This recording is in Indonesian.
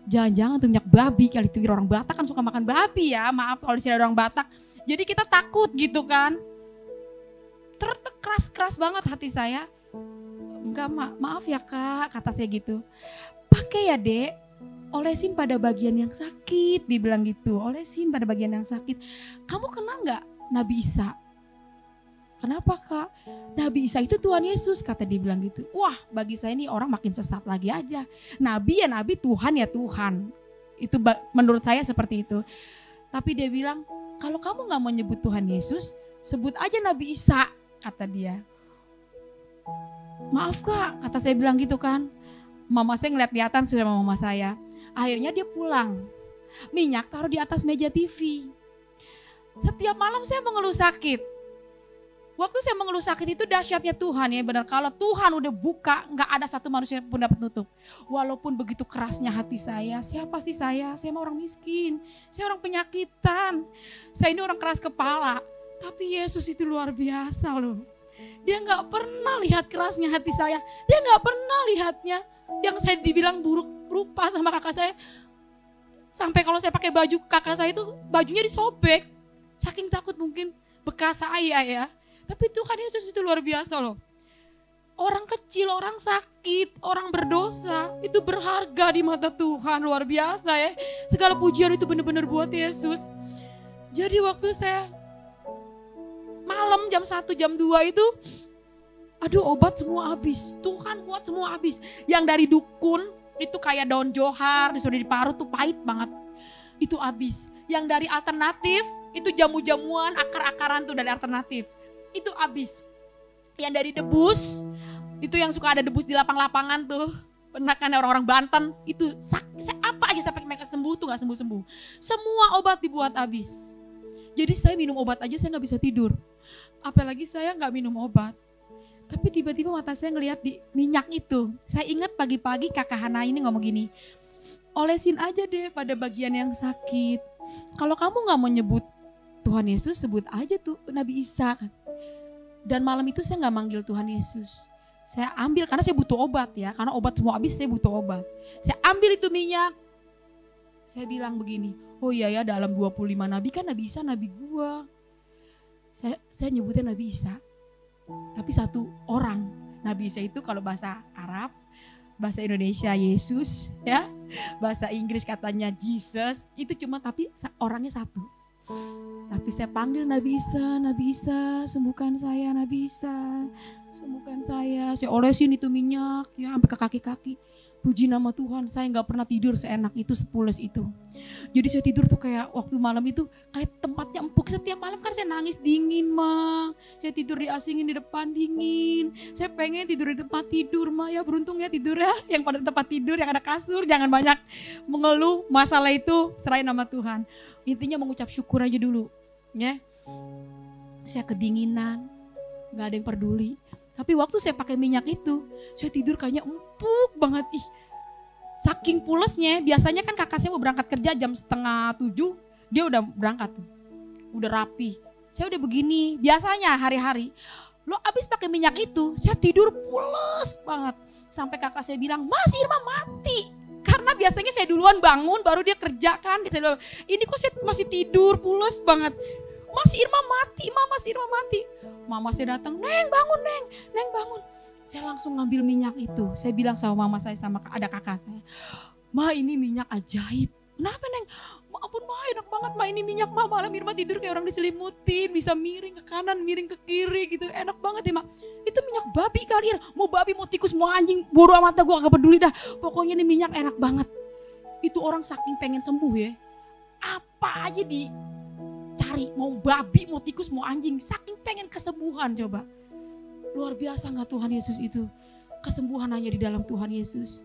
Jangan-jangan tuh minyak babi kali itu, orang Batak kan suka makan babi ya, maaf kalau di sini ada orang Batak. Jadi kita takut gitu kan. Keras banget hati saya. Enggak, maaf ya Kak, kata saya gitu. Pakai ya Dek, olesin pada bagian yang sakit, dibilang gitu. Olesin pada bagian yang sakit. Kamu kenal gak Nabi Isa? Kenapa Kak? Nabi Isa itu Tuhan Yesus, kata dia bilang gitu. Wah, bagi saya ini orang makin sesat lagi aja. Nabi ya Nabi, Tuhan ya Tuhan. Itu menurut saya seperti itu. Tapi dia bilang, kalau kamu gak mau nyebut Tuhan Yesus, sebut aja Nabi Isa, kata dia. Maaf Kak, kata saya bilang gitu kan. Mama saya ngeliat lihatan sudah mama saya. Akhirnya dia pulang. Minyak taruh di atas meja TV. Setiap malam saya mengeluh sakit. Waktu saya mengeluh sakit itu dahsyatnya Tuhan ya, benar. Kalau Tuhan udah buka, gak ada satu manusia pun dapat tutup. Walaupun begitu kerasnya hati saya, siapa sih saya? Saya mah orang miskin, saya orang penyakitan. Saya ini orang keras kepala. Tapi Yesus itu luar biasa loh. Dia gak pernah lihat kerasnya hati saya. Dia gak pernah lihatnya yang saya dibilang buruk rupa sama kakak saya. Sampai kalau saya pakai baju kakak saya itu bajunya disobek. Saking takut mungkin bekas saya ya. Tapi Tuhan Yesus itu luar biasa loh. Orang kecil, orang sakit, orang berdosa itu berharga di mata Tuhan, luar biasa ya. Segala pujian itu benar-benar buat Yesus. Jadi waktu saya malam jam 1, jam 2 itu, aduh obat semua habis. Tuhan buat semua habis. Yang dari dukun itu kayak daun johar, disuruh diparut tuh pahit banget. Itu habis. Yang dari alternatif itu jamu-jamuan, akar-akaran tuh dari alternatif. Itu habis. Yang dari debus, itu yang suka ada debus di lapang-lapangan tuh. Pernah kan orang-orang Banten, itu apa aja sampai mereka sembuh tuh gak sembuh-sembuh. Semua obat dibuat habis. Jadi saya minum obat aja saya gak bisa tidur. Apalagi saya gak minum obat. Tapi tiba-tiba mata saya ngelihat di minyak itu. Saya ingat pagi-pagi kakak Hana ini ngomong gini, olesin aja deh pada bagian yang sakit. Kalau kamu gak mau nyebut Tuhan Yesus, sebut aja tuh Nabi Isa. Dan malam itu saya gak manggil Tuhan Yesus. Saya ambil, karena saya butuh obat ya. Karena obat semua habis, saya butuh obat. Saya ambil itu minyak. Saya bilang begini, oh iya ya dalam 25 nabi kan Nabi Isa nabi gua. Saya nyebutnya Nabi Isa. Tapi satu orang. Nabi Isa itu kalau bahasa Arab, bahasa Indonesia Yesus ya. Bahasa Inggris katanya Jesus. Itu cuma tapi orangnya satu. Tapi saya panggil Nabi Isa, sembuhkan saya Nabi Isa, sembuhkan saya. Saya olesin itu minyak ya sampai ke kaki-kaki. Puji nama Tuhan, saya gak pernah tidur seenak itu, sepules itu. Jadi saya tidur tuh kayak waktu malam itu kayak tempatnya empuk. Setiap malam kan saya nangis dingin mah. Saya tidur diasingin di depan dingin. Saya pengen tidur di tempat tidur mah. Ya beruntung ya tidur ya, yang pada tempat tidur yang ada kasur. Jangan banyak mengeluh, masalah itu serahin nama Tuhan. Intinya mengucap syukur aja dulu ya. Saya kedinginan, gak ada yang peduli. Tapi waktu saya pakai minyak itu, saya tidur kayaknya empuk banget. Ih, saking pulesnya. Biasanya kan kakak saya mau berangkat kerja jam 6:30, dia udah berangkat tuh. Udah rapi. Saya udah begini, biasanya hari-hari. Lo abis pakai minyak itu, saya tidur pules banget. Sampai kakak saya bilang, Mas Irma mati. Karena biasanya saya duluan bangun, baru dia kerja kan. Saya bilang, ini kok saya masih tidur, pules banget. Mas Irma mati, Mas Irma mati. Mama saya datang, Neng bangun Neng, Neng bangun. Saya langsung ngambil minyak itu. Saya bilang sama mama saya, sama ada kakak saya. Ma ini minyak ajaib. Kenapa Neng? Ma ampun Ma enak banget Ma ini minyak Ma. Malam Irma tidur kayak orang diselimutin. Bisa miring ke kanan, miring ke kiri gitu. Enak banget ya Ma. Itu minyak babi kali ya. Mau babi, mau tikus, mau anjing. Bodo amat dah gue gak peduli dah. Pokoknya ini minyak enak banget. Itu orang saking pengen sembuh ya. Apa aja dicari. Mau babi, mau tikus, mau anjing. Saking pengen kesembuhan coba. Luar biasa gak Tuhan Yesus itu? Kesembuhan hanya di dalam Tuhan Yesus.